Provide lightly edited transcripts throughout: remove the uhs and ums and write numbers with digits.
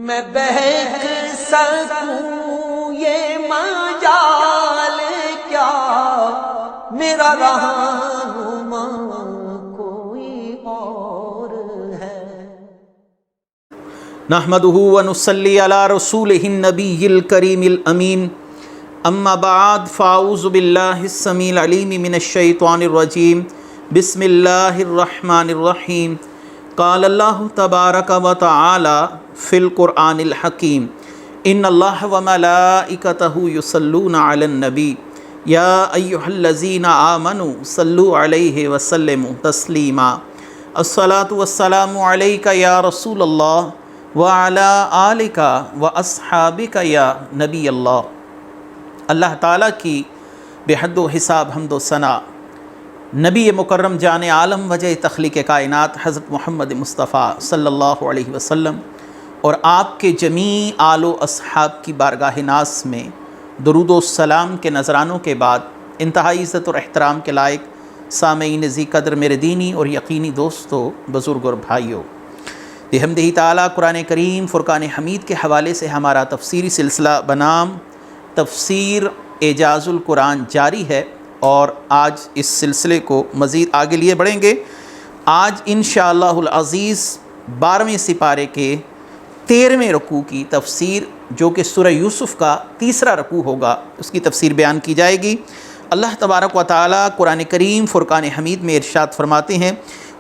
میں بہک سکوں یہ مجال کیا، میرا رہنما کوئی اور ہے۔ نحمدہ ونصلی علی رسولہ النبی الکریم الامین، اما بعد فاعوذ باللہ السمیع العلیم من الشیطان الرجیم، بسم اللہ الرحمن الرحیم۔ قال اللہ تبارک و تعالی فی القرآن الحکیم، ان اللہ وملائکتہ یصلون علی النبی یا ایہا الذین آمنوا صلوا علیہ وسلموا تسلیما۔ الصلاۃ والسلام علیک یا رسول اللہ وعلی آلک واصحابک یا نبی اللہ۔ اللہ تعالیٰ کی بے حد و حساب حمد و ثنا نبی مکرم جان عالم وجہ تخلیق کائنات حضرت محمد مصطفیٰ صلی اللہ علیہ وسلم اور آپ کے جمیع آل و اصحاب کی بارگاہ ناز میں درود و سلام کے نذرانوں کے بعد انتہائی عزت اور احترام کے لائق سامعین ذی قدر میرے دینی اور یقینی دوستو، بزرگ اور بھائیوں، بحمدہ تعالیٰ قرآن کریم فرقان حمید کے حوالے سے ہمارا تفسیری سلسلہ بنام تفسیر اعجاز القرآن جاری ہے، اور آج اس سلسلے کو مزید آگے لیے بڑھیں گے۔ آج انشاءاللہ العزیز 12ویں سپارے کے 13ویں رکوع کی تفسیر، جو کہ سورہ یوسف کا تیسرا رکوع ہوگا، اس کی تفسیر بیان کی جائے گی۔ اللہ تبارک و تعالیٰ قرآن کریم فرقان حمید میں ارشاد فرماتے ہیں،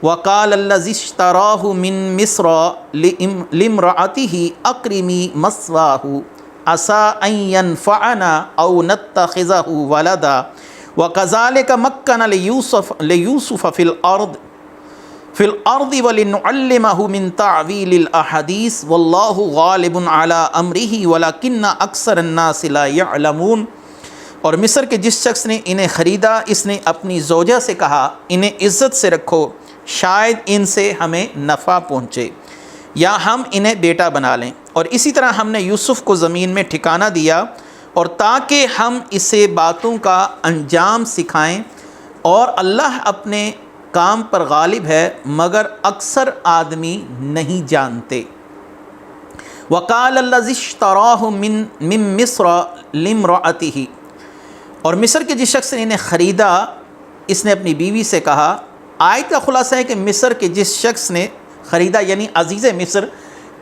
وَقَالَ الَّذِي اشْتَرَاهُ مِن مِصْرَ لِامْرَأَتِهِ أَكْرِمِي مَثْوَاهُ عَسَىٰ أَن يَنفَعَنَا أَوْ نَتَّخِذَهُ وَلَدًا وَكَذَلِكَ مَكَّنَا لِيُوسُفَ فِي الْأَرْضِ وَلِنُعَلِّمَهُ مِن تَعْوِيلِ الْأَحَادِيثِ وَاللَّهُ غَالِبٌ عَلَىٰ أَمْرِهِ وَلَكِنَّ أَكْثَرَ النَّاسِ لَا يَعْلَمُونَ۔ اور مصر کے جس شخص نے انہیں خریدا، اس نے اپنی زوجہ سے کہا، انہیں عزت سے رکھو، شاید ان سے ہمیں نفع پہنچے یا ہم انہیں بیٹا بنا لیں۔ اور اسی طرح ہم نے یوسف کو زمین میں ٹھکانہ دیا، اور تاکہ ہم اسے باتوں کا انجام سکھائیں، اور اللہ اپنے کام پر غالب ہے مگر اکثر آدمی نہیں جانتے۔ وَقَالَ الَّذِي اشْتَرَاهُ مِن مِصْرَ لِامْرَأَتِهِ، اور مصر کے جس شخص نے انہیں خریدا، اس نے اپنی بیوی سے کہا۔ آیت کا خلاصہ ہے کہ مصر کے جس شخص نے خریدا یعنی عزیز مصر،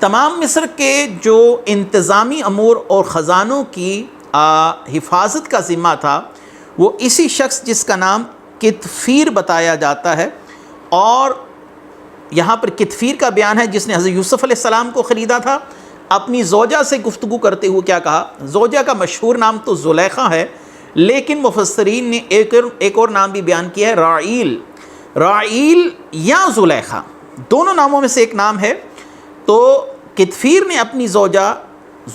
تمام مصر کے جو انتظامی امور اور خزانوں کی حفاظت کا ذمہ تھا، وہ اسی شخص جس کا نام کتفیر بتایا جاتا ہے، اور یہاں پر کتفیر کا بیان ہے جس نے حضرت یوسف علیہ السلام کو خریدا تھا۔ اپنی زوجہ سے گفتگو کرتے ہوئے کیا کہا؟ زوجہ کا مشہور نام تو زلیخا ہے، لیکن مفسرین نے ایک اور نام بھی بیان کیا ہے، راعیل یا زلیخا، دونوں ناموں میں سے ایک نام ہے۔ تو کتفیر نے اپنی زوجہ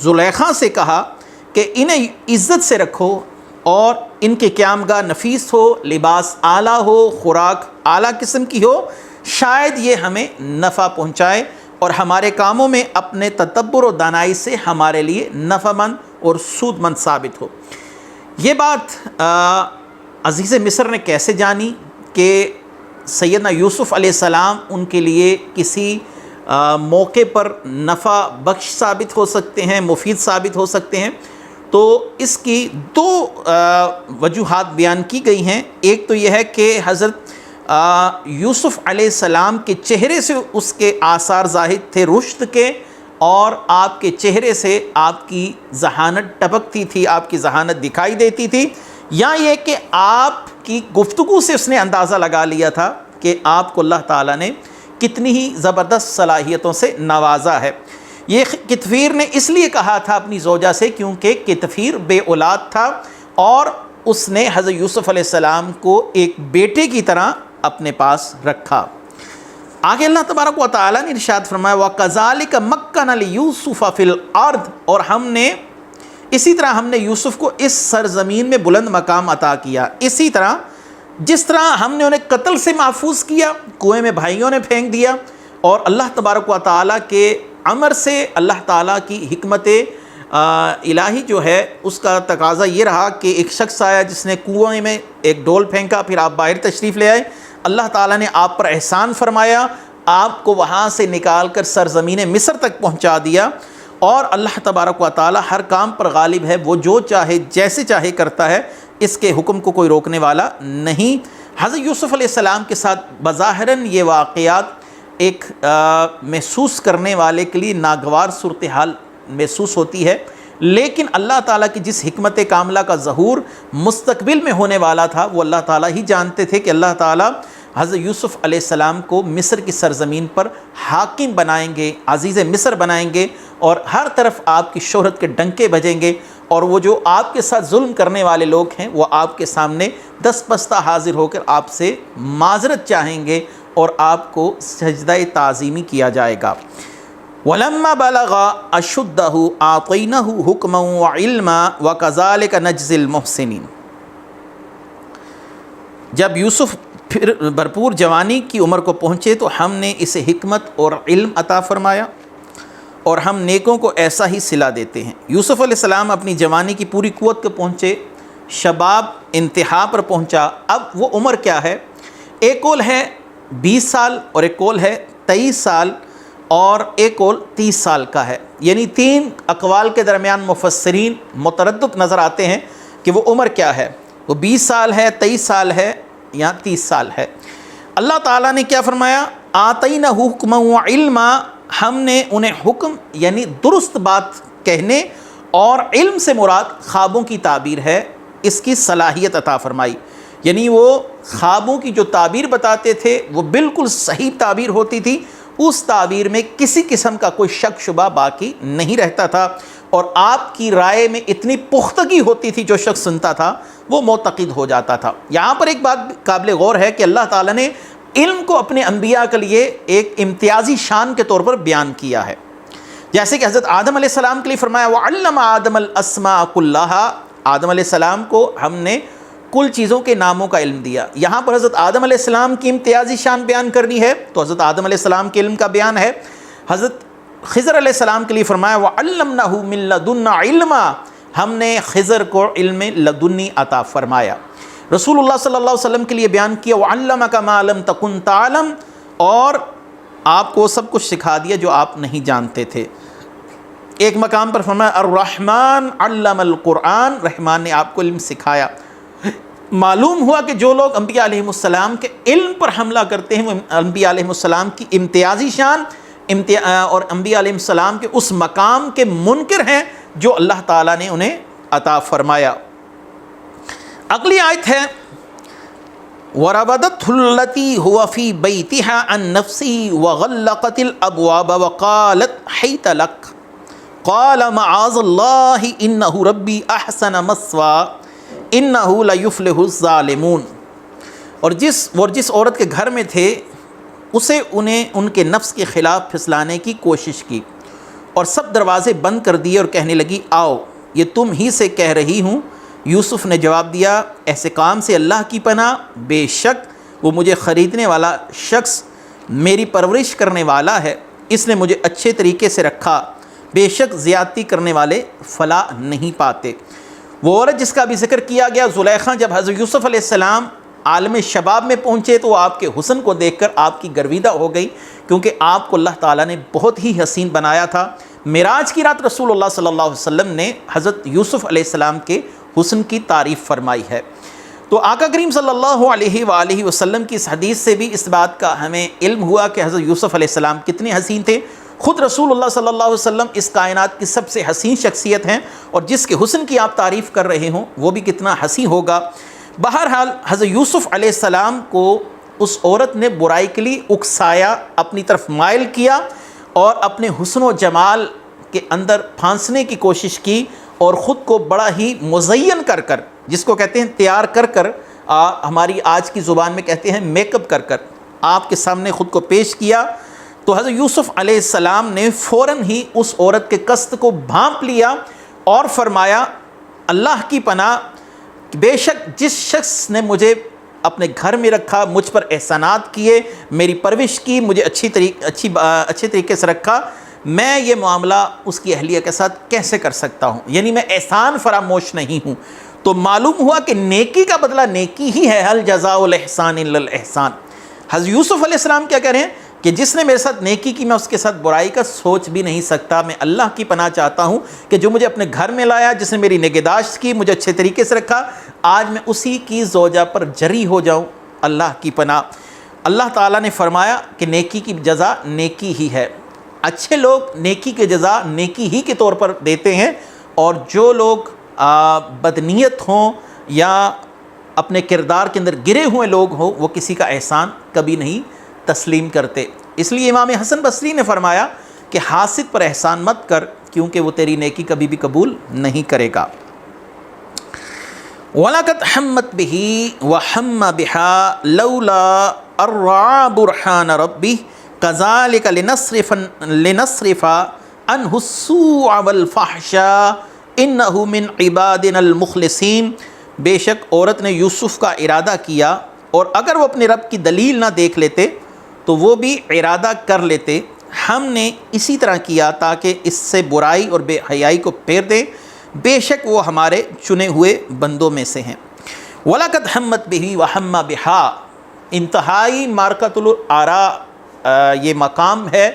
زلیخا سے کہا کہ انہیں عزت سے رکھو، اور ان کے قیامگاہ نفیس ہو، لباس اعلیٰ ہو، خوراک اعلیٰ قسم کی ہو، شاید یہ ہمیں نفع پہنچائے اور ہمارے کاموں میں اپنے تدبر و دانائی سے ہمارے لیے نفع مند اور سود مند ثابت ہو۔ یہ بات عزیز مصر نے کیسے جانی کہ سیدنا یوسف علیہ السلام ان کے لیے کسی موقع پر نفع بخش ثابت ہو سکتے ہیں، مفید ثابت ہو سکتے ہیں؟ تو اس کی دو وجوہات بیان کی گئی ہیں۔ ایک تو یہ ہے کہ حضرت یوسف علیہ السلام کے چہرے سے اس کے آثار ظاہر تھے رشد کے، اور آپ کے چہرے سے آپ کی ذہانت ٹپکتی تھی، آپ کی ذہانت دکھائی دیتی تھی، یا یہ کہ آپ کی گفتگو سے اس نے اندازہ لگا لیا تھا کہ آپ کو اللہ تعالیٰ نے کتنی ہی زبردست صلاحیتوں سے نوازا ہے۔ یہ کتفیر نے اس لیے کہا تھا اپنی زوجہ سے کیونکہ کتفیر بے اولاد تھا، اور اس نے حضرت یوسف علیہ السلام کو ایک بیٹے کی طرح اپنے پاس رکھا۔ آگے اللہ تبارک و تعالیٰ نے ارشاد فرمایا، وَكَذَلِكَ مَكَّنَا لِيُوسُفَ فِي الْأَرْضِ، اور اسی طرح ہم نے یوسف کو اس سرزمین میں بلند مقام عطا کیا، اسی طرح جس طرح ہم نے انہیں قتل سے محفوظ کیا، کنویں میں بھائیوں نے پھینک دیا، اور اللہ تبارک و تعالیٰ کے امر سے اللہ تعالیٰ کی حکمت الہی جو ہے اس کا تقاضا یہ رہا کہ ایک شخص آیا جس نے کنویں میں ایک ڈول پھینکا، پھر آپ باہر تشریف لے آئے، اللہ تعالیٰ نے آپ پر احسان فرمایا آپ کو وہاں سے نکال کر سرزمین مصر تک پہنچا دیا، اور اللہ تبارک و تعالی ہر کام پر غالب ہے، وہ جو چاہے جیسے چاہے کرتا ہے، اس کے حکم کو کوئی روکنے والا نہیں۔ حضرت یوسف علیہ السلام کے ساتھ بظاہراً یہ واقعات ایک محسوس کرنے والے کے لیے ناگوار صورتحال محسوس ہوتی ہے، لیکن اللہ تعالیٰ کی جس حکمت کاملہ کا ظہور مستقبل میں ہونے والا تھا وہ اللہ تعالیٰ ہی جانتے تھے کہ اللہ تعالیٰ حضرت یوسف علیہ السلام کو مصر کی سرزمین پر حاکم بنائیں گے، عزیز مصر بنائیں گے، اور ہر طرف آپ کی شہرت کے ڈنکے بجیں گے، اور وہ جو آپ کے ساتھ ظلم کرنے والے لوگ ہیں وہ آپ کے سامنے دست بستہ حاضر ہو کر آپ سے معذرت چاہیں گے، اور آپ کو سجدہ تعظیمی کیا جائے گا۔ وَلَمَّا بَلَغَ أَشُدَّهُ آتَيْنَاهُ حُكْمًا وَعِلْمًا وَكَذَلِكَ نَجْزِي الْمُحْسِنِينَ۔ جب یوسف پھر بھرپور جوانی کی عمر کو پہنچے تو ہم نے اسے حکمت اور علم عطا فرمایا، اور ہم نیکوں کو ایسا ہی صلہ دیتے ہیں۔ یوسف علیہ السلام اپنی جوانی کی پوری قوت کو پہنچے، شباب انتہا پر پہنچا۔ اب وہ عمر کیا ہے؟ ایک قول ہے 20 سال، اور ایک قول ہے 23 سال، اور ایک قول 30 سال کا ہے، یعنی 3 اقوال کے درمیان مفسرین متردد نظر آتے ہیں کہ وہ عمر کیا ہے، وہ 20 سال ہے، 23 سال ہے، یا 30 سال ہے۔ اللہ تعالیٰ نے کیا فرمایا؟ آتینہ حکما و علما، ہم نے انہیں حکم یعنی درست بات کہنے اور علم سے مراد خوابوں کی تعبیر ہے، اس کی صلاحیت عطا فرمائی، یعنی وہ خوابوں کی جو تعبیر بتاتے تھے وہ بالکل صحیح تعبیر ہوتی تھی، اس تعبیر میں کسی قسم کا کوئی شک شبہ باقی نہیں رہتا تھا، اور آپ کی رائے میں اتنی پختگی ہوتی تھی جو شخص سنتا تھا وہ معتقد ہو جاتا تھا۔ یہاں پر ایک بات قابل غور ہے کہ اللہ تعالیٰ نے علم کو اپنے انبیاء کے لیے ایک امتیازی شان کے طور پر بیان کیا ہے، جیسے کہ حضرت آدم علیہ السلام کے لیے فرمایا وَعَلَّمَ آدَمَ الْأَسْمَاءَ كُلَّهَا، آدم علیہ السلام کو ہم نے کل چیزوں کے ناموں کا علم دیا۔ یہاں پر حضرت آدم علیہ السلام کی امتیازی شان بیان کرنی ہے تو حضرت آدم علیہ السلام کے علم کا بیان ہے۔ حضرت خضر علیہ السلام کے لیے فرمایا وَعَلَّمْنَهُ مِن لَّدُنَّا عِلْمًا، ہم نے خضر کو علم لدنی عطا فرمایا۔ رسول اللہ صلی اللہ علیہ وسلم کے لیے بیان کیا وَعَلَّمَكَ مَا لَمْ تَكُنْ تَعْلَمْ، اور آپ کو سب کچھ سکھا دیا جو آپ نہیں جانتے تھے۔ ایک مقام پر فرمایا الرحمن علم القرآن، رحمان نے آپ کو علم سکھایا۔ معلوم ہوا کہ جو لوگ انبیاء علیہ السلام کے علم پر حملہ کرتے ہیں وہ انبیاء علیہ السلام کی امتیازی شان اور انبیاء علیہ السلام کے اس مقام کے منکر ہیں جو اللہ تعالیٰ نے انہیں عطا فرمایا۔ اگلی آیت ہے وَرَوَدَتْهُ الَّتِي هُوَ فِي بَيْتِهَا عَن نَّفْسِهِ وَغَلَّقَتِ الْأَبْوَابَ وَقَالَتْ حَيْتَ لَكَ قَالَ مَعَاذَ اللَّهِ إِنَّهُ رَبِّي أَحْسَنَ مَثْوَايَ إِنَّهُ لَيُفْلِحُ الظَّالِمُونَ، اور جس عورت کے گھر میں تھے اسے انہیں ان کے نفس کے خلاف پھسلانے کی کوشش کی، اور سب دروازے بند کر دیے اور کہنے لگی آؤ یہ تم ہی سے کہہ رہی ہوں۔ یوسف نے جواب دیا ایسے کام سے اللہ کی پناہ، بے شک وہ مجھے خریدنے والا شخص میری پرورش کرنے والا ہے، اس نے مجھے اچھے طریقے سے رکھا، بے شک زیادتی کرنے والے فلاح نہیں پاتے۔ وہ عورت جس کا بھی ذکر کیا گیا زلیخا، جب حضرت یوسف علیہ السلام عالم شباب میں پہنچے تو آپ کے حسن کو دیکھ کر آپ کی گرویدہ ہو گئی، کیونکہ آپ کو اللہ تعالیٰ نے بہت ہی حسین بنایا تھا۔ معراج کی رات رسول اللہ صلی اللہ علیہ وسلم نے حضرت یوسف علیہ السلام کے حسن کی تعریف فرمائی ہے۔ تو آقا کریم صلی اللہ علیہ وآلہ وسلم کی اس حدیث سے بھی اس بات کا ہمیں علم ہوا کہ حضرت یوسف علیہ السلام کتنے حسین تھے۔ خود رسول اللہ صلی اللہ علیہ وسلم اس کائنات کی سب سے حسین شخصیت ہیں، اور جس کے حسن کی آپ تعریف کر رہے ہوں وہ بھی کتنا حسین ہوگا۔ بہرحال حضرت یوسف علیہ السلام کو اس عورت نے برائی کے لیے اکسایا، اپنی طرف مائل کیا، اور اپنے حسن و جمال کے اندر پھانسنے کی کوشش کی، اور خود کو بڑا ہی مزین کر کر، جس کو کہتے ہیں تیار کر کر، ہماری آج کی زبان میں کہتے ہیں میک اپ کر کر آپ کے سامنے خود کو پیش کیا۔ تو حضرت یوسف علیہ السلام نے فوراً ہی اس عورت کے قصد کو بھانپ لیا اور فرمایا اللہ کی پناہ، بے شک جس شخص نے مجھے اپنے گھر میں رکھا، مجھ پر احسانات کیے، میری پرورش کی، مجھے اچھے طریقے سے رکھا، میں یہ معاملہ اس کی اہلیہ کے ساتھ کیسے کر سکتا ہوں، یعنی میں احسان فراموش نہیں ہوں۔ تو معلوم ہوا کہ نیکی کا بدلہ نیکی ہی ہے، هل جزاء الاحسان الا الاحسان۔ حضرت یوسف علیہ السلام کیا کہہ رہے ہیں کہ جس نے میرے ساتھ نیکی کی میں اس کے ساتھ برائی کا سوچ بھی نہیں سکتا۔ میں اللہ کی پناہ چاہتا ہوں کہ جو مجھے اپنے گھر میں لایا، جس نے میری نگہداشت کی، مجھے اچھے طریقے سے رکھا، آج میں اسی کی زوجہ پر جری ہو جاؤں۔ اللہ کی پناہ۔ اللہ تعالیٰ نے فرمایا کہ نیکی کی جزا نیکی ہی ہے۔ اچھے لوگ نیکی کی جزا نیکی ہی کے طور پر دیتے ہیں، اور جو لوگ بدنیت ہوں یا اپنے کردار کے اندر گرے ہوئے لوگ ہوں، وہ کسی کا احسان کبھی نہیں تسلیم کرتے۔ اس لیے امام حسن بصری نے فرمایا کہ حاسد پر احسان مت کر، کیونکہ وہ تیری نیکی کبھی بھی قبول نہیں کرے گا۔ وَلَقَدْ حَمَّتْ بِهِ وَحَمَّ بِهَا لَوْلَا أَن رَّأَىٰ بُرْهَانَ رَبِّهِ كَذَٰلِكَ لِنَصْرِفَ عَنْهُ السُّوءَ وَالْفَحْشَاءَ إِنَّهُ مِنْ عِبَادِنَا الْمُخْلَصِينَ۔ بے شک عورت نے یوسف کا ارادہ کیا، اور اگر وہ اپنے رب کی دلیل نہ دیکھ لیتے تو وہ بھی ارادہ کر لیتے۔ ہم نے اسی طرح کیا تاکہ اس سے برائی اور بے حیائی کو پھیر دیں، بے شک وہ ہمارے چنے ہوئے بندوں میں سے ہیں۔ وَلَقَدْ حَمَّتْ بِهِ وَحَمَّ بِهَا، انتہائی مارکۃ الآراء یہ مقام ہے۔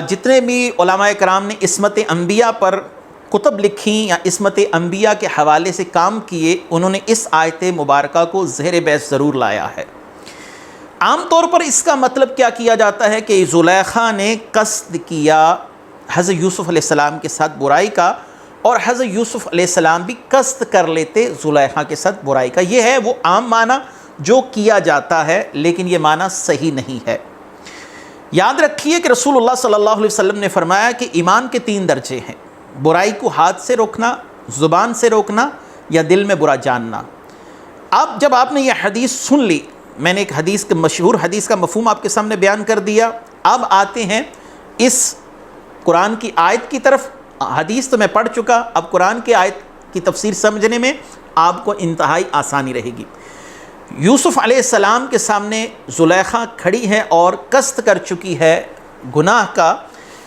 جتنے بھی علماء کرام نے عصمت انبیاء پر کتب لکھی یا عصمت انبیاء کے حوالے سے کام کیے، انہوں نے اس آیت مبارکہ کو زیر بحث ضرور لایا ہے۔ عام طور پر اس کا مطلب کیا جاتا ہے کہ زلیخا نے قصد کیا حضرت یوسف علیہ السلام کے ساتھ برائی کا، اور حضرت یوسف علیہ السلام بھی قصد کر لیتے زلیخا کے ساتھ برائی کا۔ یہ ہے وہ عام معنی جو کیا جاتا ہے، لیکن یہ معنی صحیح نہیں ہے۔ یاد رکھیے کہ رسول اللہ صلی اللہ علیہ وسلم نے فرمایا کہ ایمان کے 3 درجے ہیں: برائی کو ہاتھ سے روکنا، زبان سے روکنا، یا دل میں برا جاننا۔ اب جب آپ نے یہ حدیث سن لی، میں نے ایک حدیث کا مشہور حدیث کا مفہوم آپ کے سامنے بیان کر دیا، اب آتے ہیں اس قرآن کی آیت کی طرف۔ حدیث تو میں پڑھ چکا، اب قرآن کی آیت کی تفسیر سمجھنے میں آپ کو انتہائی آسانی رہے گی۔ یوسف علیہ السلام کے سامنے زلیخا کھڑی ہے اور قصد کر چکی ہے گناہ کا،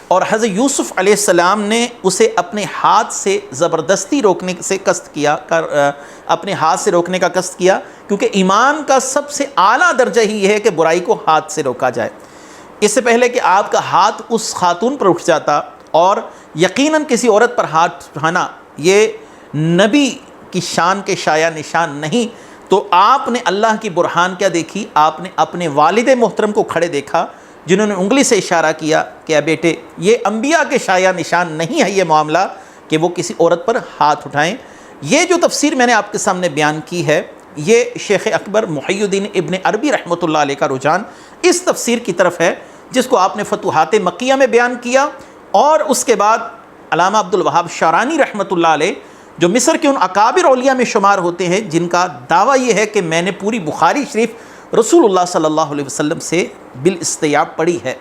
اور حضرت یوسف علیہ السلام نے اسے اپنے ہاتھ سے زبردستی روکنے سے قصد کیا، اپنے ہاتھ سے روکنے کا قصد کیا، کیونکہ ایمان کا سب سے اعلیٰ درجہ ہی ہے کہ برائی کو ہاتھ سے روکا جائے۔ اس سے پہلے کہ آپ کا ہاتھ اس خاتون پر اٹھ جاتا، اور یقیناً کسی عورت پر ہاتھ اٹھانا یہ نبی کی شان کے شایع نشان نہیں، تو آپ نے اللہ کی برہان کیا دیکھی؟ آپ نے اپنے والد محترم کو کھڑے دیکھا، جنہوں نے انگلی سے اشارہ کیا کہ اے بیٹے، یہ انبیاء کے شایع نشان نہیں ہے یہ معاملہ کہ وہ کسی عورت پر ہاتھ اٹھائیں۔ یہ جو تفسیر میں نے آپ کے سامنے بیان کی ہے، یہ شیخ اکبر محی الدین ابن عربی رحمۃ اللہ علیہ کا رجحان اس تفسیر کی طرف ہے، جس کو آپ نے فتوحات مکیہ میں بیان کیا، اور اس کے بعد علامہ عبد الوہاب شعرانی رحمۃ اللہ علیہ، جو مصر کے ان اکابر اولیاء میں شمار ہوتے ہیں جن کا دعویٰ یہ ہے کہ میں نے پوری بخاری شریف رسول اللہ صلی اللہ علیہ وسلم سے بالاستیاب پڑھی ہے،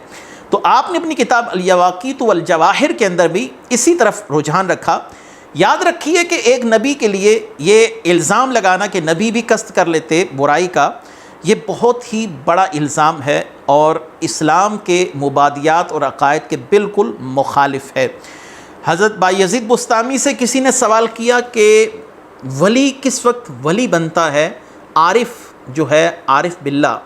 تو آپ نے اپنی کتاب الیواقیت والجواہر کے اندر بھی اسی طرف رجحان رکھا۔ یاد رکھیے کہ ایک نبی کے لیے یہ الزام لگانا کہ نبی بھی قصد کر لیتے برائی کا، یہ بہت ہی بڑا الزام ہے، اور اسلام کے مبادیات اور عقائد کے بالکل مخالف ہے۔ حضرت بایزید بستامی سے کسی نے سوال کیا کہ ولی کس وقت ولی بنتا ہے، عارف جو ہے عارف باللہ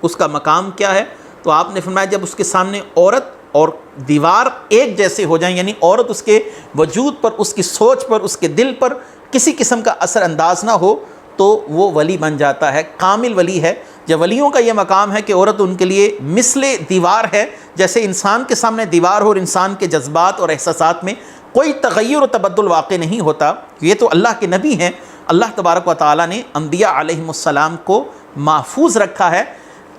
اس کا مقام کیا ہے؟ تو آپ نے فرمایا جب اس کے سامنے عورت اور دیوار ایک جیسے ہو جائیں، یعنی عورت اس کے وجود پر، اس کی سوچ پر، اس کے دل پر کسی قسم کا اثر انداز نہ ہو، تو وہ ولی بن جاتا ہے، کامل ولی ہے۔ جب ولیوں کا یہ مقام ہے کہ عورت ان کے لیے مثل دیوار ہے، جیسے انسان کے سامنے دیوار ہو اور انسان کے جذبات اور احساسات میں کوئی تغیر و تبدل واقع نہیں ہوتا۔ یہ تو اللہ کے نبی ہیں، اللہ تبارک و تعالیٰ نے انبیاء علیہم السلام کو محفوظ رکھا ہے۔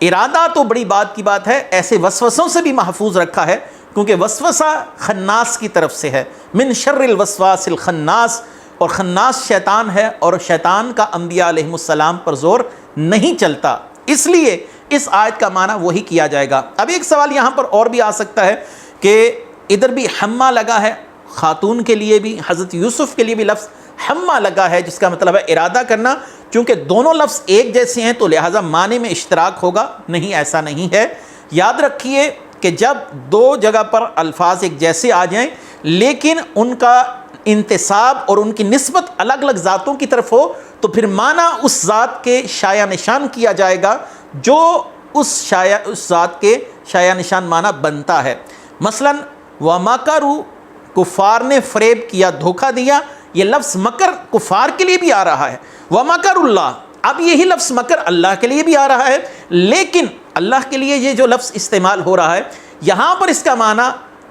ارادہ تو بڑی بات کی بات ہے، ایسے وسوسوں سے بھی محفوظ رکھا ہے، کیونکہ وسوسہ خناس کی طرف سے ہے، من شر الوسواس الخناس، اور خناس شیطان ہے، اور شیطان کا انبیاء علیہم السلام پر زور نہیں چلتا، اس لیے اس آیت کا معنی وہی کیا جائے گا۔ اب ایک سوال یہاں پر اور بھی آ سکتا ہے کہ ادھر بھی حمہ لگا ہے، خاتون کے لیے بھی، حضرت یوسف کے لیے بھی لفظ حمہ لگا ہے، جس کا مطلب ہے ارادہ کرنا، چونکہ دونوں لفظ ایک جیسے ہیں تو لہٰذا معنی میں اشتراک ہوگا، نہیں ایسا نہیں ہے۔ یاد رکھیے کہ جب دو جگہ پر الفاظ ایک جیسے آ جائیں لیکن ان کا انتساب اور ان کی نسبت الگ الگ ذاتوں کی طرف ہو، تو پھر معنی اس ذات کے شایع نشان کیا جائے گا جو اس ذات کے شایع نشان معنی بنتا ہے۔ مثلاً وَمَكَرُوا، کفار نے فریب کیا، دھوکہ دیا، یہ لفظ مکر کفار کے لیے بھی آ رہا ہے۔ وَمَكَرُ اللَّهِ، اب یہی لفظ مکر اللہ کے لیے بھی آ رہا ہے، لیکن اللہ کے لیے یہ جو لفظ استعمال ہو رہا ہے یہاں پر اس کا معنی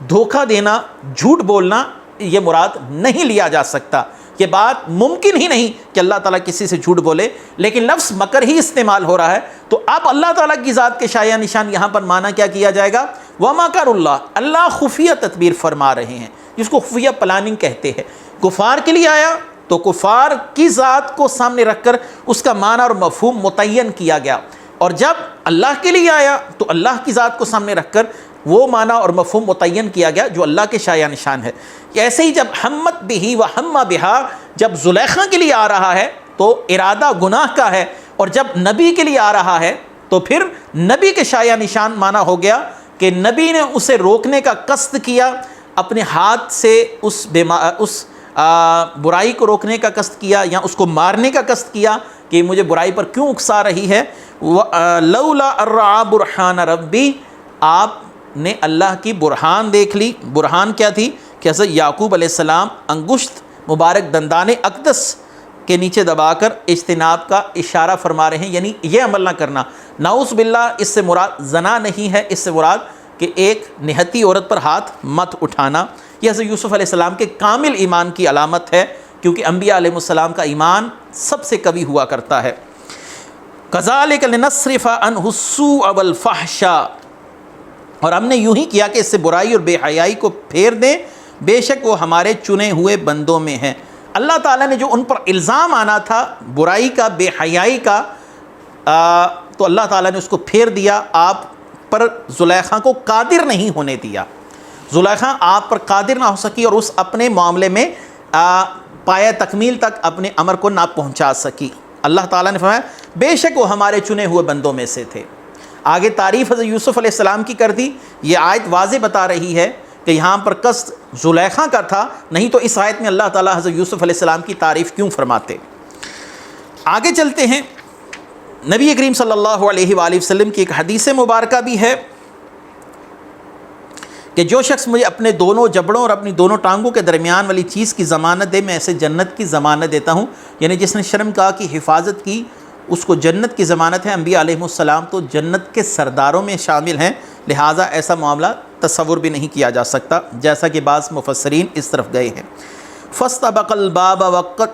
دھوکہ دینا، جھوٹ بولنا یہ مراد نہیں لیا جا سکتا۔ یہ بات ممکن ہی نہیں کہ اللہ تعالیٰ کسی سے جھوٹ بولے، لیکن لفظ مکر ہی استعمال ہو رہا ہے، تو اب اللہ تعالیٰ کی ذات کے شایع نشان یہاں پر معنی کیا کیا جائے گا؟ وَمَكَرُ اللَّهِ، اللہ خفیہ تدبیر فرما رہے ہیں، جس کو خفیہ پلاننگ کہتے ہیں۔ کفار کے لیے آیا تو کفار کی ذات کو سامنے رکھ کر اس کا معنی اور مفہوم متعین کیا گیا، اور جب اللہ کے لیے آیا تو اللہ کی ذات کو سامنے رکھ کر وہ معنی اور مفہوم متعین کیا گیا جو اللہ کے شایع نشان ہے۔ ایسے ہی جب ہمت بہ و ہم بہا، جب زلیخا کے لیے آ رہا ہے تو ارادہ گناہ کا ہے، اور جب نبی کے لیے آ رہا ہے تو پھر نبی کے شایع نشان معنی ہو گیا کہ نبی نے اسے روکنے کا قصد کیا، اپنے ہاتھ سے اس برائی کو روکنے کا قصد کیا یا اس کو مارنے کا قصد کیا کہ مجھے برائی پر کیوں اکسا رہی ہے۔ لولا ارعا برہان ربی، آپ نے اللہ کی برہان دیکھ لی۔ برہان کیا تھی؟ کہ حضرت یعقوب علیہ السلام انگشت مبارک دندان اقدس کے نیچے دبا کر اجتناب کا اشارہ فرما رہے ہیں، یعنی یہ عمل نہ کرنا۔ نعوذ باللہ، اس سے مراد زنا نہیں ہے، اس سے مراد کہ ایک نہتی عورت پر ہاتھ مت اٹھانا۔ یہ حضرت یوسف علیہ السلام کے کامل ایمان کی علامت ہے، کیونکہ انبیاء علیہ السلام کا ایمان سب سے قوی ہوا کرتا ہے۔ كَذَلِكَ لِنَصْرِفَ عَنْهُ السُّوءَ وَالْفَحْشَاءَ، اور ہم نے یوں ہی کیا کہ اس سے برائی اور بے حیائی کو پھیر دیں، بے شک وہ ہمارے چنے ہوئے بندوں میں ہیں۔ اللہ تعالیٰ نے جو ان پر الزام آنا تھا برائی کا، بے حیائی کا، تو اللہ تعالیٰ نے اس کو پھیر دیا، آپ پر زلیخا کو قادر نہیں ہونے دیا۔ زلیخا آپ پر قادر نہ ہو سکی اور اس اپنے معاملے میں پایہ تکمیل تک اپنے امر کو نہ پہنچا سکی۔ اللہ تعالیٰ نے فرمایا بے شک وہ ہمارے چنے ہوئے بندوں میں سے تھے۔ آگے تعریف حضرت یوسف علیہ السلام کی کر دی۔ یہ آیت واضح بتا رہی ہے کہ یہاں پر قصد زلیخا کا تھا، نہیں تو اس آیت میں اللہ تعالیٰ حضرت یوسف علیہ السلام کی تعریف کیوں فرماتے۔ آگے چلتے ہیں، نبی کریم صلی اللہ علیہ وآلہ وسلم کی ایک حدیث مبارکہ بھی ہے کہ جو شخص مجھے اپنے دونوں جبڑوں اور اپنی دونوں ٹانگوں کے درمیان والی چیز کی ضمانت دے، میں اسے جنت کی ضمانت دیتا ہوں۔ یعنی جس نے شرم کا کی حفاظت کی اس کو جنت کی ضمانت ہے۔ انبیاء علیہ السلام تو جنت کے سرداروں میں شامل ہیں، لہٰذا ایسا معاملہ تصور بھی نہیں کیا جا سکتا، جیسا کہ بعض مفسرین اس طرف گئے ہیں۔ فاستبق الباب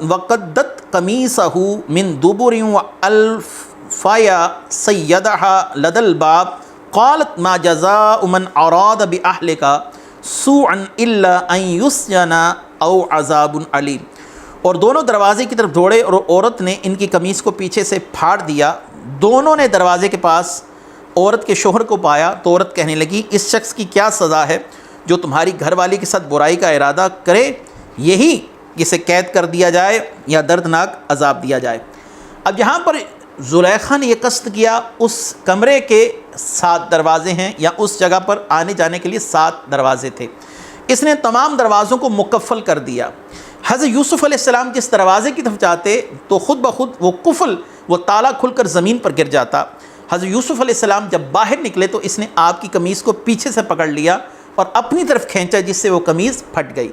وقدت قمیصہ من دبر والفیا سیدها لدى الباب قالت ما جزاء من اراد باهلك سوءا الا ان يسجن او عذاب علیم۔ اور دونوں دروازے کی طرف دوڑے اور عورت نے ان کی قمیص کو پیچھے سے پھاڑ دیا۔ دونوں نے دروازے کے پاس عورت کے شوہر کو پایا تو عورت کہنے لگی اس شخص کی کیا سزا ہے جو تمہاری گھر والی کے ساتھ برائی کا ارادہ کرے، یہی اسے قید کر دیا جائے یا دردناک عذاب دیا جائے۔ اب یہاں پر زلیخا نے یہ قصد کیا، اس کمرے کے 7 دروازے ہیں یا اس جگہ پر آنے جانے کے لیے 7 دروازے تھے، اس نے تمام دروازوں کو مقفل کر دیا۔ حضرت یوسف علیہ السلام جس دروازے کی طرف جاتے تو خود بخود وہ قفل، وہ تالا کھل کر زمین پر گر جاتا۔ حضرت یوسف علیہ السلام جب باہر نکلے تو اس نے آپ کی قمیص کو پیچھے سے پکڑ لیا اور اپنی طرف کھینچا، جس سے وہ قمیص پھٹ گئی۔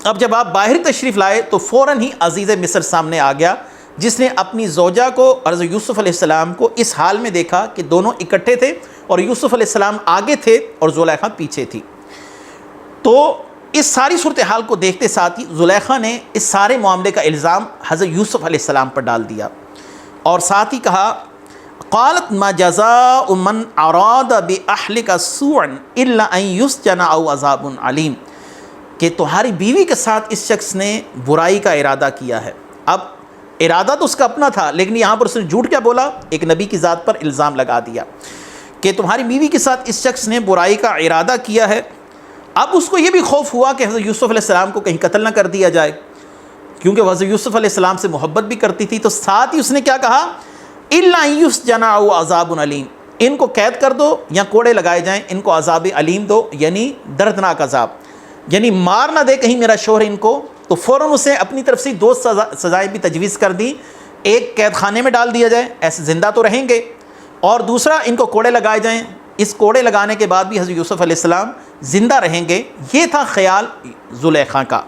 اب جب آپ باہر تشریف لائے تو فوراً ہی عزیز مصر سامنے آ گیا، جس نے اپنی زوجہ کو حضرت یوسف علیہ السلام کو اس حال میں دیکھا کہ دونوں اکٹھے تھے اور یوسف علیہ السلام آگے تھے اور زلیخا پیچھے تھی۔ تو اس ساری صورتحال کو دیکھتے ساتھ ہی زلیخا نے اس سارے معاملے کا الزام حضرت یوسف علیہ السلام پر ڈال دیا اور ساتھ ہی کہا قالت ما جزاء من اراد باهلك سوءا الا ان يسجن او عذاب علیم، کہ تمہاری بیوی کے ساتھ اس شخص نے برائی کا ارادہ کیا ہے۔ اب ارادہ تو اس کا اپنا تھا، لیکن یہاں پر اس نے جھوٹ کیا بولا، ایک نبی کی ذات پر الزام لگا دیا کہ تمہاری بیوی کے ساتھ اس شخص نے برائی کا ارادہ کیا ہے۔ اب اس کو یہ بھی خوف ہوا کہ حضرت یوسف علیہ السلام کو کہیں قتل نہ کر دیا جائے، کیونکہ وہ حضرت یوسف علیہ السلام سے محبت بھی کرتی تھی، تو ساتھ ہی اس نے کیا کہا الا ان یسجن او عذاب علیم، ان کو قید کر دو یا کوڑے لگائے جائیں، ان کو عذاب علیم دو، یعنی دردناک عذاب، یعنی مار نہ دے کہیں میرا شوہر ان کو۔ تو فوراً اسے اپنی طرف سے 2 سزائیں بھی تجویز کر دی، ایک قید خانے میں ڈال دیا جائے، ایسے زندہ تو رہیں گے، اور دوسرا ان کو کوڑے لگائے جائیں اس کوڑے لگانے کے بعد بھی حضرت یوسف علیہ السلام زندہ رہیں گے، یہ تھا خیال زلیخا کا۔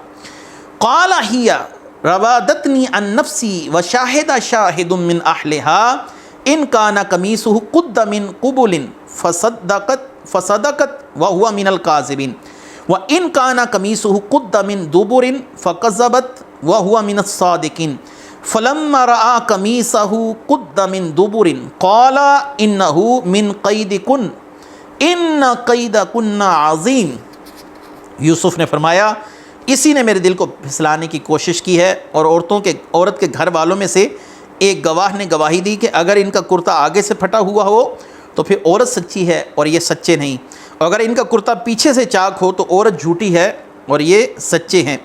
قال ہی راودتنی عن نفسی وشاہد شاہد من اہلہا ان کان قمیصہ قد من قبل فصدقت وہو من الکاذبین وان کان قمیصہ قد من دبر فکذبت وہو من الصادقین فلما رأى قمیصہ قد من دبر قال انہ من قیدکن ان قیدکن عظیم۔ یوسف نے فرمایا اسی نے میرے دل کو پھسلانے کی کوشش کی ہے، اور عورت کے گھر والوں میں سے ایک گواہ نے گواہی دی کہ اگر ان کا کرتا آگے سے پھٹا ہوا ہو تو پھر عورت سچی ہے اور یہ سچے نہیں، اور اگر ان کا کرتا پیچھے سے چاک ہو تو عورت جھوٹی ہے اور یہ سچے ہیں۔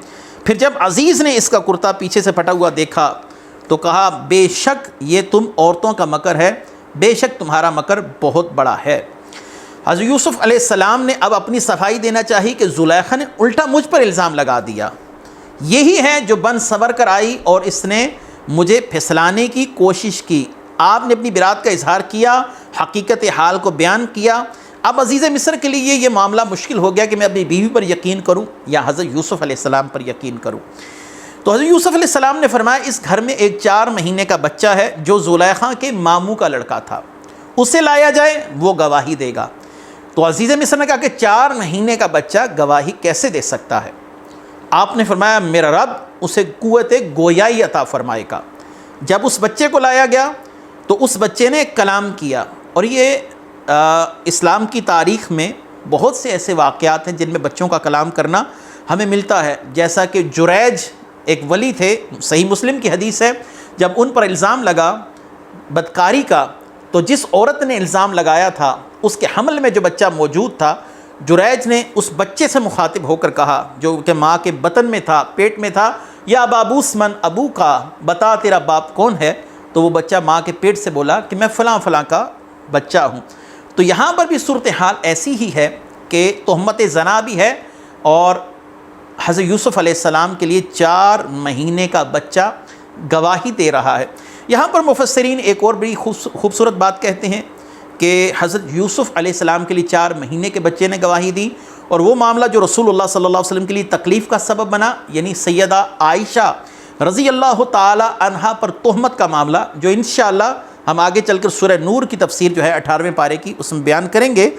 پھر جب عزیز نے اس کا کرتا پیچھے سے پھٹا ہوا دیکھا تو کہا بے شک یہ تم عورتوں کا مکر ہے، بے شک تمہارا مکر بہت بڑا ہے۔ حضرت یوسف علیہ السلام نے اب اپنی صفائی دینا چاہی کہ زلیخا نے الٹا مجھ پر الزام لگا دیا، یہی ہے جو بن سنور کر آئی اور اس نے مجھے پھسلانے کی کوشش کی۔ آپ نے اپنی برات کا اظہار کیا، حقیقت حال کو بیان کیا۔ اب عزیز مصر کے لیے یہ معاملہ مشکل ہو گیا کہ میں اپنی بیوی پر یقین کروں یا حضرت یوسف علیہ السلام پر یقین کروں۔ تو حضرت یوسف علیہ السلام نے فرمایا اس گھر میں ایک 4 مہینے کا بچہ ہے جو زلیخا کے ماموں کا لڑکا تھا، اسے لایا جائے، وہ گواہی دے گا۔ تو عزیز مصر نے کہا کہ 4 مہینے کا بچہ گواہی کیسے دے سکتا ہے؟ آپ نے فرمایا میرا رب اسے قوت گویائی عطا فرمائے گا۔ جب اس بچے کو لایا گیا تو اس بچے نے کلام کیا، اور یہ اسلام کی تاریخ میں بہت سے ایسے واقعات ہیں جن میں بچوں کا کلام کرنا ہمیں ملتا ہے، جیسا کہ جریج ایک ولی تھے، صحیح مسلم کی حدیث ہے، جب ان پر الزام لگا بدکاری کا تو جس عورت نے الزام لگایا تھا اس کے حمل میں جو بچہ موجود تھا، جریج نے اس بچے سے مخاطب ہو کر کہا جو کہ ماں کے بطن میں تھا، پیٹ میں تھا، یا بابوس من ابو کا، بتا تیرا باپ کون ہے؟ تو وہ بچہ ماں کے پیٹ سے بولا کہ میں فلاں فلاں کا بچہ ہوں۔ تو یہاں پر بھی صورتحال ایسی ہی ہے کہ تہمت زنا بھی ہے، اور حضرت یوسف علیہ السلام کے لیے 4 مہینے کا بچہ گواہی دے رہا ہے۔ یہاں پر مفسرین ایک اور بڑی خوبصورت بات کہتے ہیں کہ حضرت یوسف علیہ السلام کے لیے 4 مہینے کے بچے نے گواہی دی، اور وہ معاملہ جو رسول اللہ صلی اللہ علیہ وسلم کے لیے تکلیف کا سبب بنا، یعنی سیدہ عائشہ رضی اللہ تعالی عنہا پر تہمت کا معاملہ، جو انشاءاللہ ہم آگے چل کر سورہ نور کی تفسیر جو ہے 18ویں پارے کی اس میں بیان کریں گے،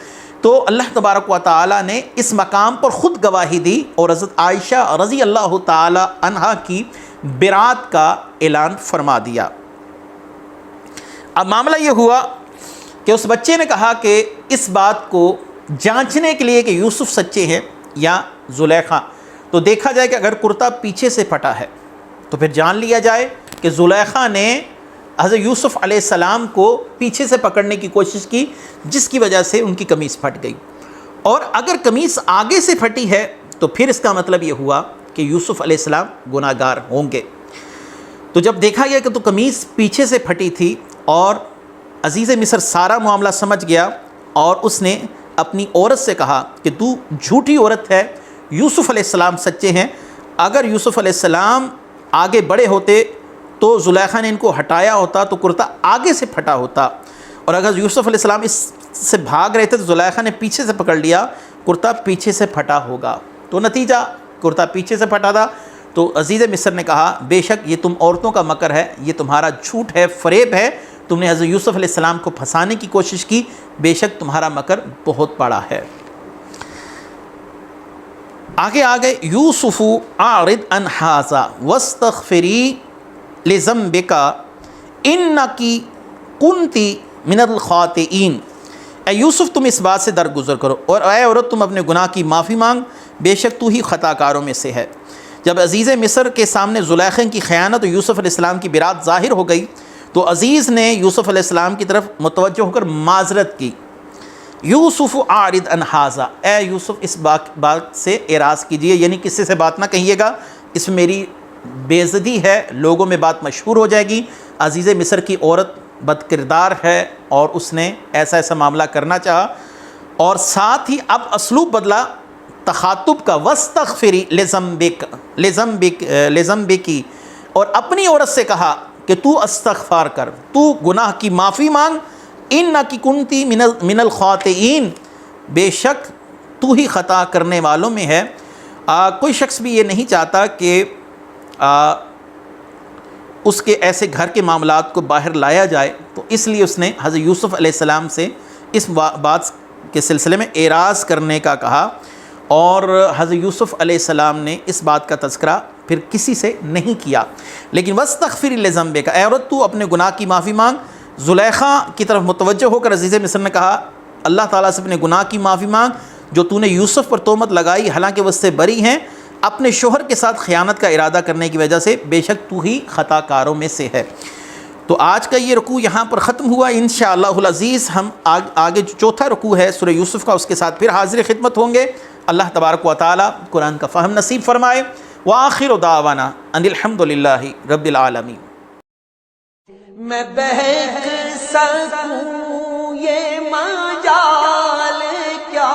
تو اللہ تبارک و تعالی نے اس مقام پر خود گواہی دی اور حضرت عائشہ رضی اللہ تعالی عنہا کی برات کا اعلان فرما دیا۔ اب معاملہ یہ ہوا کہ اس بچے نے کہا کہ اس بات کو جانچنے کے لیے کہ یوسف سچے ہیں یا زلیخا، تو دیکھا جائے کہ اگر کرتا پیچھے سے پھٹا ہے تو پھر جان لیا جائے کہ زلیخا نے حضرت یوسف علیہ السلام کو پیچھے سے پکڑنے کی کوشش کی، جس کی وجہ سے ان کی قمیص پھٹ گئی، اور اگر قمیص آگے سے پھٹی ہے تو پھر اس کا مطلب یہ ہوا کہ یوسف علیہ السلام گناہ گار ہوں گے۔ تو جب دیکھا گیا کہ تو قمیص پیچھے سے پھٹی تھی، اور عزیز مصر سارا معاملہ سمجھ گیا، اور اس نے اپنی عورت سے کہا کہ تو جھوٹی عورت ہے، یوسف علیہ السلام سچے ہیں۔ اگر یوسف علیہ السلام آگے بڑے ہوتے تو زلیخا نے ان کو ہٹایا ہوتا تو کرتا آگے سے پھٹا ہوتا، اور اگر یوسف علیہ السلام اس سے بھاگ رہے تھے تو زلیخا نے پیچھے سے پکڑ لیا، کرتا پیچھے سے پھٹا ہوگا، تو نتیجہ کرتا پیچھے سے پھٹا تھا۔ تو عزیز مصر نے کہا بے شک یہ تم عورتوں کا مکر ہے، یہ تمہارا جھوٹ ہے، فریب ہے، تم نے حضرت یوسف علیہ السلام کو پھنسانے کی کوشش کی، بے شک تمہارا مکر بہت بڑا ہے۔ آگے یوسف اعرض عن ھذا واستغفری لذنبک انک کنت من الخاطئین۔ اے یوسف تم اس بات سے درگزر کرو، اور اے عورت تم اپنے گناہ کی معافی مانگ، بے شک تو ہی خطا کاروں میں سے ہے۔ جب عزیز مصر کے سامنے زلیخا کی خیانت اور یوسف علیہ السلام کی برات ظاہر ہو گئی تو عزیز نے یوسف علیہ السلام کی طرف متوجہ ہو کر معذرت کی، یوسف اعرض عن ھذا، اے یوسف اس بات سے اعراض کیجئے، یعنی کسی سے بات نہ کہیے گا، اس میں میری بے عزتی ہے، لوگوں میں بات مشہور ہو جائے گی۔ عزیز مصر کی عورت بد کردار ہے اور اس نے ایسا معاملہ کرنا چاہا، اور ساتھ ہی اب اسلوب بدلا تخاطب کا، واستغفری لذنبک، اور اپنی عورت سے کہا کہ تو استغفار کر، تو گناہ کی معافی مانگ انکی کنتی من الخاطئین، بے شک تو ہی خطا کرنے والوں میں ہے۔ کوئی شخص بھی یہ نہیں چاہتا کہ اس کے ایسے گھر کے معاملات کو باہر لایا جائے، تو اس لیے اس نے حضرت یوسف علیہ السلام سے اس بات کے سلسلے میں اعراض کرنے کا کہا، اور حضرت یوسف علیہ السلام نے اس بات کا تذکرہ پھر کسی سے نہیں کیا۔ لیکن وَاسْتَغْفِرْ لِذَنبِكَ، اے عورت تو اپنے گناہ کی معافی مانگ۔ زلیخا کی طرف متوجہ ہو کر عزیز مصر نے کہا اللہ تعالیٰ سے اپنے گناہ کی معافی مانگ جو تو نے یوسف پر تہمت لگائی، حالانکہ وہ اس سے بری ہیں، اپنے شوہر کے ساتھ خیانت کا ارادہ کرنے کی وجہ سے، بے شک تو ہی خطا کاروں میں سے ہے۔ تو آج کا یہ رکوع یہاں پر ختم ہوا۔ انشاءاللہ العزیز ہم آگے جو چوتھا رکوع ہے سورہ یوسف کا، اس کے ساتھ پھر حاضر خدمت ہوں گے۔ اللہ تبارک و تعالی قرآن کا فہم نصیب فرمائے۔ وآخر دعوانا ان الحمدللہ رب العالمین۔ میں بہک سکوں یہ مجال کیا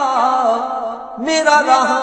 میرا رہا